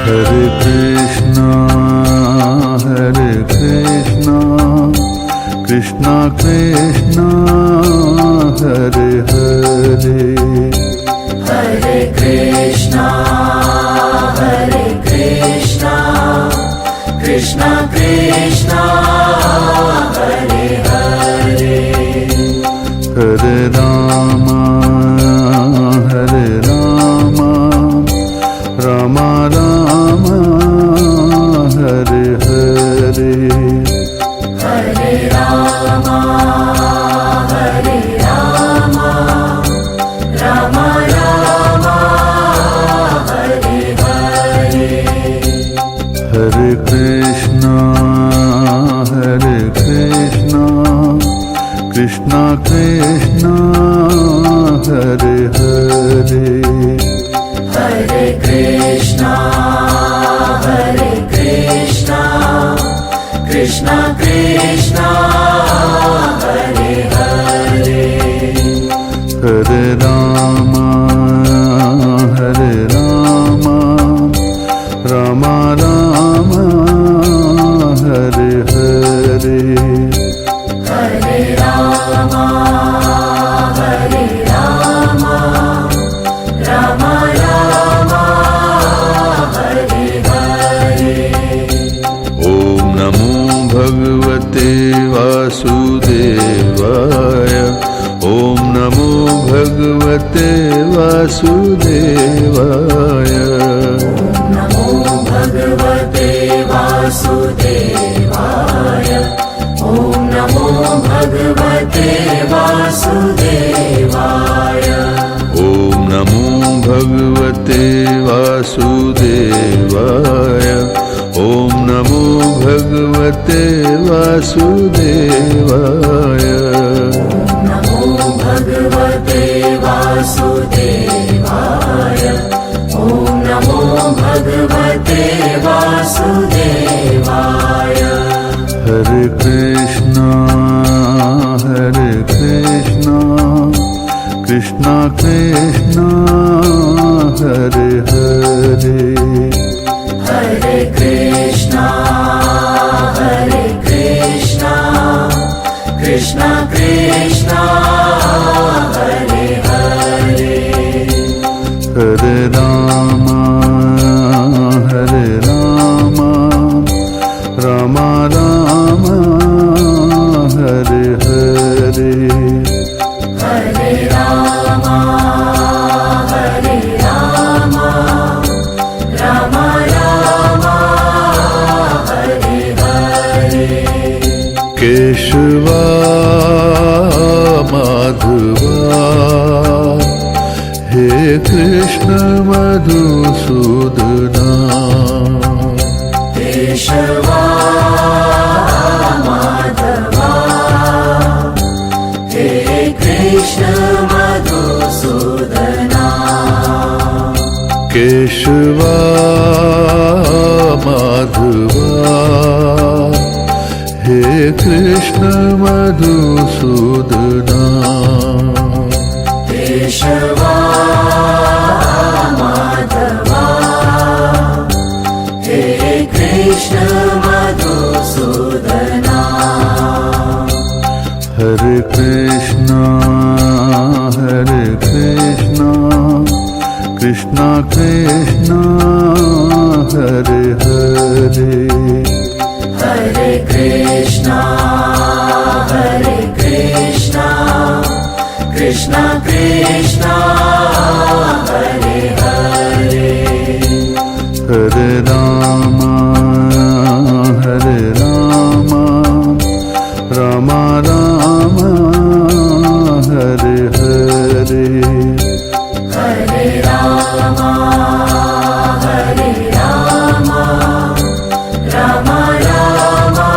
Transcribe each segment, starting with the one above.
Hare Krishna, Krishna Krishna, Hare Hare, Hare Krishna, Krishna Krishna, Hare Hare, Hare Rama, Rama Rama, Hare Hare, Hare Rama, Rama Rama, Hare Hare, Hare Krishna, Krishna Krishna, Hare Hare, Hare Krishna, Krishna Krishna, Hare Hare, Hare Rama, Rama Rama, Hare Hare, Hare Rama, Rama Rama, Hare Hare, Om Namo Bhagavate Vasudevaya, Om Namo Bhagavate Vasudevaya, Namo Bhagavate Vasudevaya, Om Namo Bhagavate Vasudevaya, Om Namo Bhagavate Vasudevaya, Om Namo Bhagavate Vasudevaya, Namo Bhagavate Vasudevaya, Om Namo Bhagavate Vasudevaya, Hare Krishna, Krishna Krishna, Hare Hare, Hare Krishna, Krishna Krishna, Hare Hare, Hare Rama, Rama Rama, Hare Hare, Hare Rama, Rama Rama, Hare Hare, Keshava Madhava, He Krishna Madhusudana, Keshava Madhava, He Krishna Madhusudana, Keshava Madhava, He Krishna Madhusudana, Keshava Madhava, He Krishna Madhusudana, Hare Krishna, Krishna Krishna, Hare Hare, Hare Krishna, Krishna Krishna, Hare Hare, Hare Rama, Rama Rama, Hare Hare, Hare Rama, Rama Rama,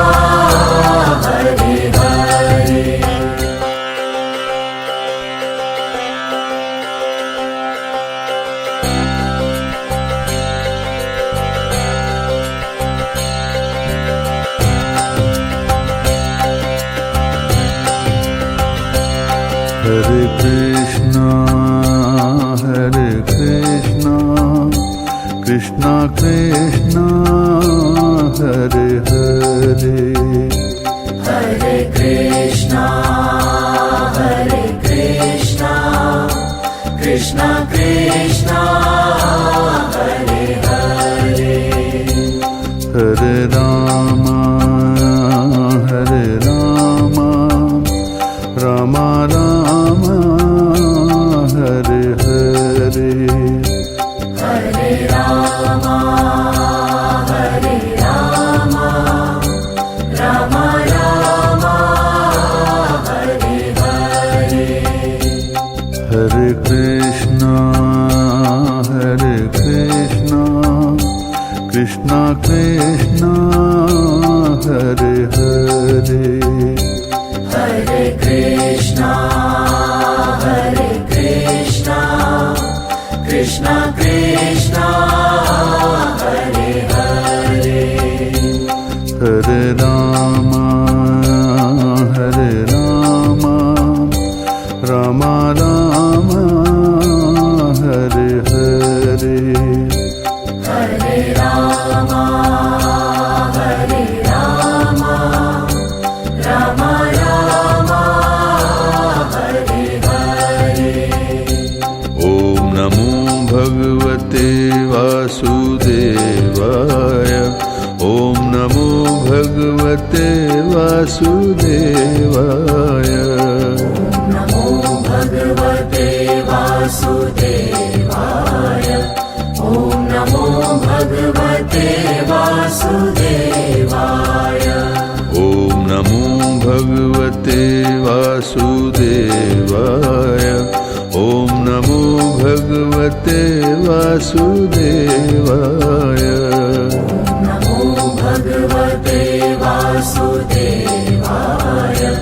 Hare Hare, Hare Krishna, Krishna Krishna Hare Hare Hare Krishna Krishna Krishna Hare Hare Hare Rama Rama Rama Hare Hare Hare Rama Rama Rama Hare Hare Hare Krishna Krishna Krishna Hare Hare Hare Krishna Krishna Krishna Hare Hare Hare Rama Rama Rama Hare Hare Hare Rama Rama Rama Hare Hare Om Namo Bhagavate Vasudevaya Om Namo Bhagavate Vasudevaya Namo Bhagavate Vasudevaya Om Namo Bhagavate Vasudevaya Om Namo Bhagavate Vasudevaya Om Namo Bhagavate Vasudevaya Namo Bhagavate Vasudevaya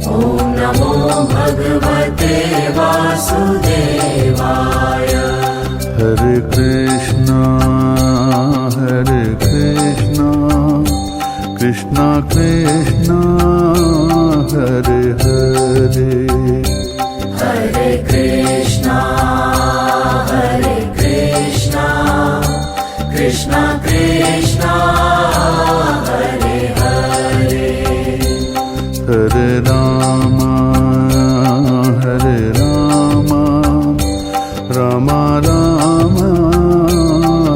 Om Namo Bhagavate Vasudevaya Hare Krishna Krishna Krishna Hare Hare Hare Krishna Krishna Krishna Hare Hare Hare Rama Rama Rama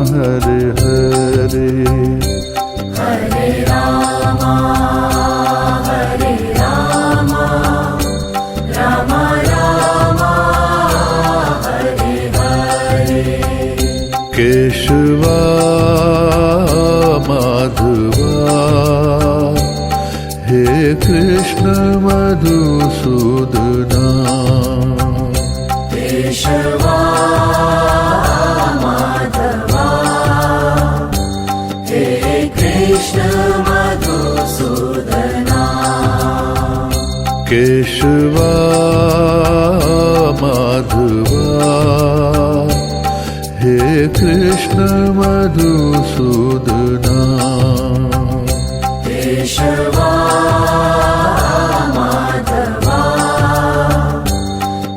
Hare Hare Hare Rama Rama Rama Hare Hare Keshava Madhava He Krishna Madhusudana Keshava Madhava He Krishna Madhusudana Keshava Madhava He Krishna Madhusudana Keshava Madhava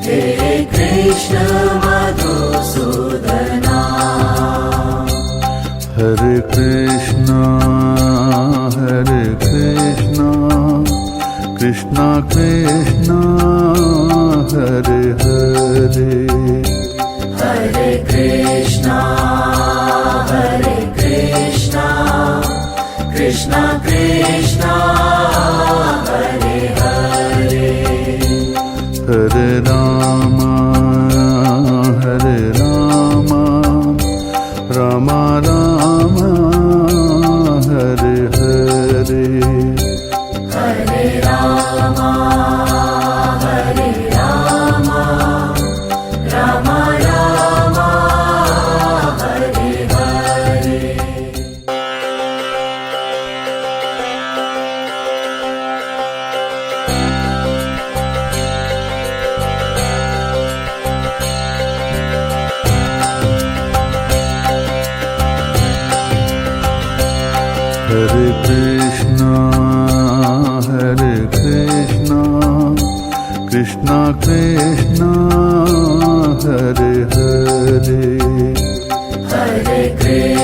He Krishna Madhusudana Hare Krishna Krishna Krishna Hare Hare Hare Krishna Krishna Krishna Hare Hare Hare Rama Rama Rama Hare Hare Hare Rama Rama Rama Hare Hare Hare Krishna Krishna Krishna Hare Hare Hare Krishna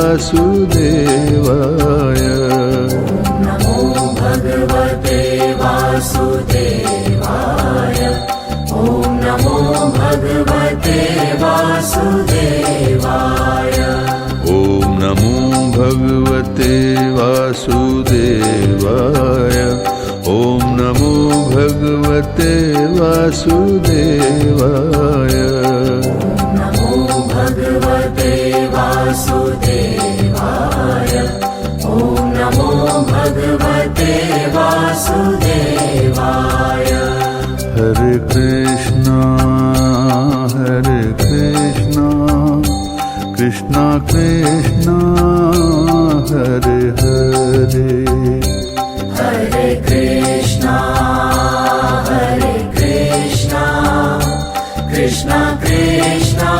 वासुदेवाय। नमो भगवते वासुदेवाय। ॐ नमो भगवते वासुदेवाय। ॐ नमो भगवते वासुदेवाय। ॐ नमो भगवते वासुदेवाय। नमो भगवते वासुदेवाय। ॐ नमो भगवते वासुदेवाय। हरे कृष्णा कृष्णा कृष्णा हरे हरे। हरे कृष्णा कृष्णा कृष्णा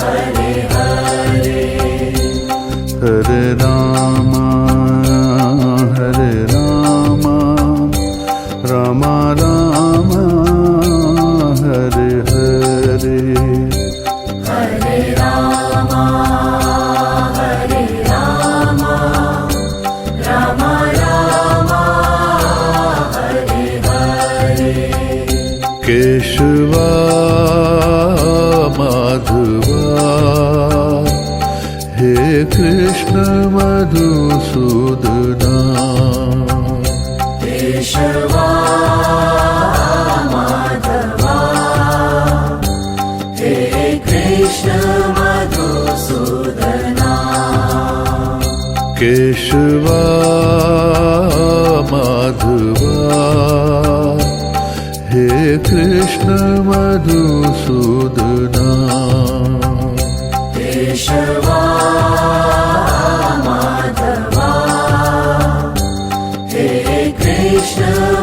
हरे हरे। हरे राम राम राम हरे हरे। हरे राम राम राम हरे हरे। केशवा माधवा हे कृष्ण मधुसूदना। केशवा माधवा हे कृष्ण मधुसूदना। केशवा माधवा हे कृष्ण मधुसूदना। केशवा माधवा हे कृष्ण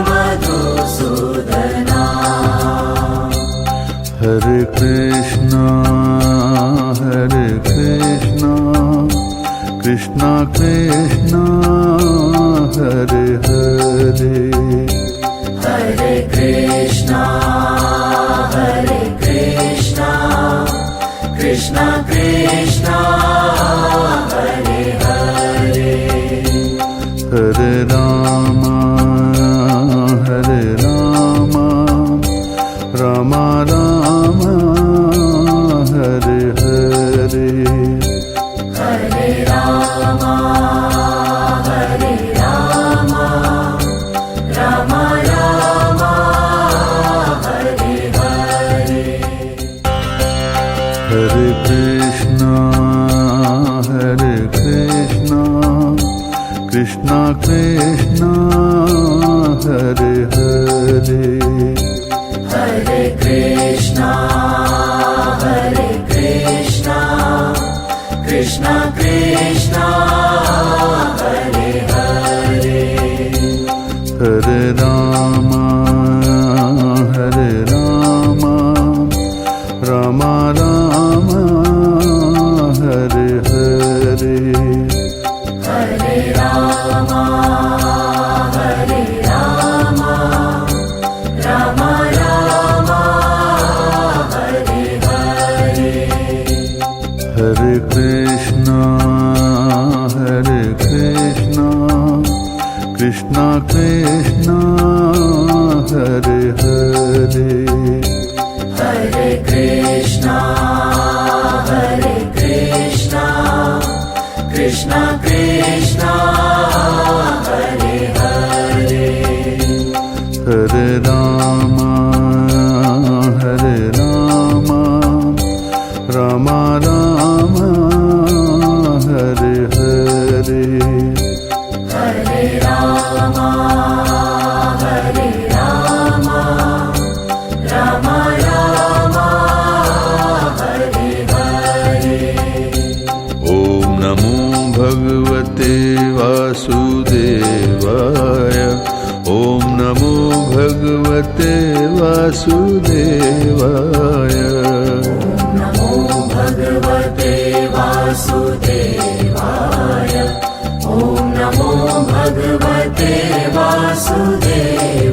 मधुसूदना। हरे कृष्णा कृष्णा कृष्णा हरे हरे। हरे कृष्णा कृष्णा कृष्णा हरे हरे। हरे राम राम राम हरे हरे। हरे राम राम राम हरे हरे। हरे कृष्णा कृष्णा कृष्णा हरे हरे। हरे कृष्णा कृष्णा कृष्णा हरे हरे। हरे राम राम राम हरे हरे। हरे राम राम हरे हरे। हरे कृष्णा कृष्णा कृष्णा हरे हरे। हरे कृष्णा कृष्णा कृष्णा हरे हरे। हरे राम राम राम हरे हरे। हरे राम राम हरे हरे। ॐ नमो भगवते वासुदेवाय। ॐ नमो भगवते वासुदेवाय। नमो भगवते वासुदेवाय। ॐ नमो भगवते वासुदेवाय।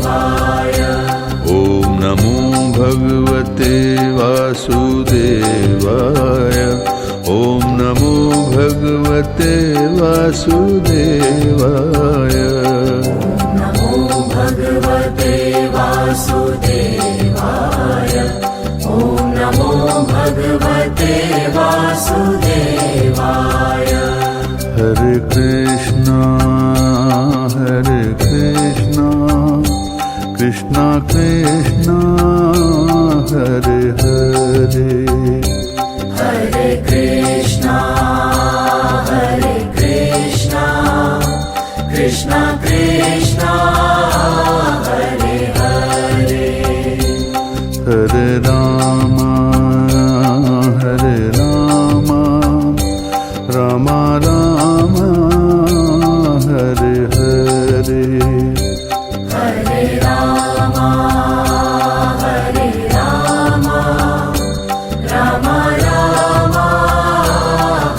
ॐ नमो भगवते वासुदेवाय। ॐ नमो भगवते भगवते वासुदेवाय नमो भगवते वासुदेवाय ॐ नमो भगवते वासुदेवाय हरे कृष्णा कृष्णा कृष्णा हरे हरे हरे कृष्णा कृष्णा कृष्णा हरे हरे हरे राम राम राम हरे हरे हरे राम राम राम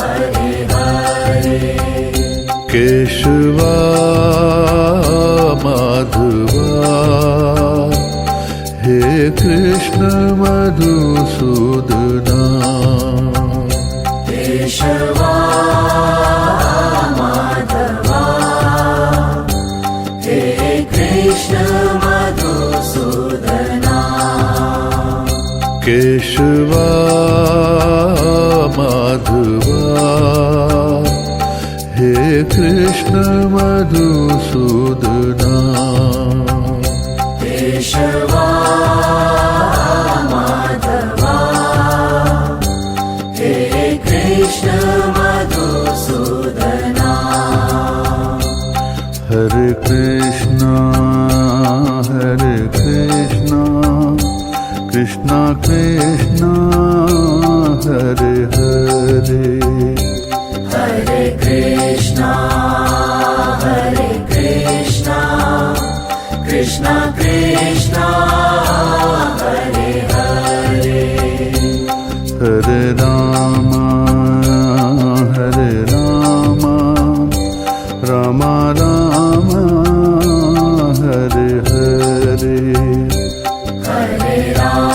हरे हरे केशवा माधवा हे कृष्ण मधुसूदना केशवा माधवा हे कृष्ण मधुसूदना केशवा माधवा हे कृष्ण मधुसूदना केशवा माधवा हे कृष्ण मधुसूदना हरे कृष्णा कृष्णा कृष्णा हरे हरे हरे कृष्णा कृष्णा कृष्णा हरे हरे हरे राम राम राम हरे हरे हरे राम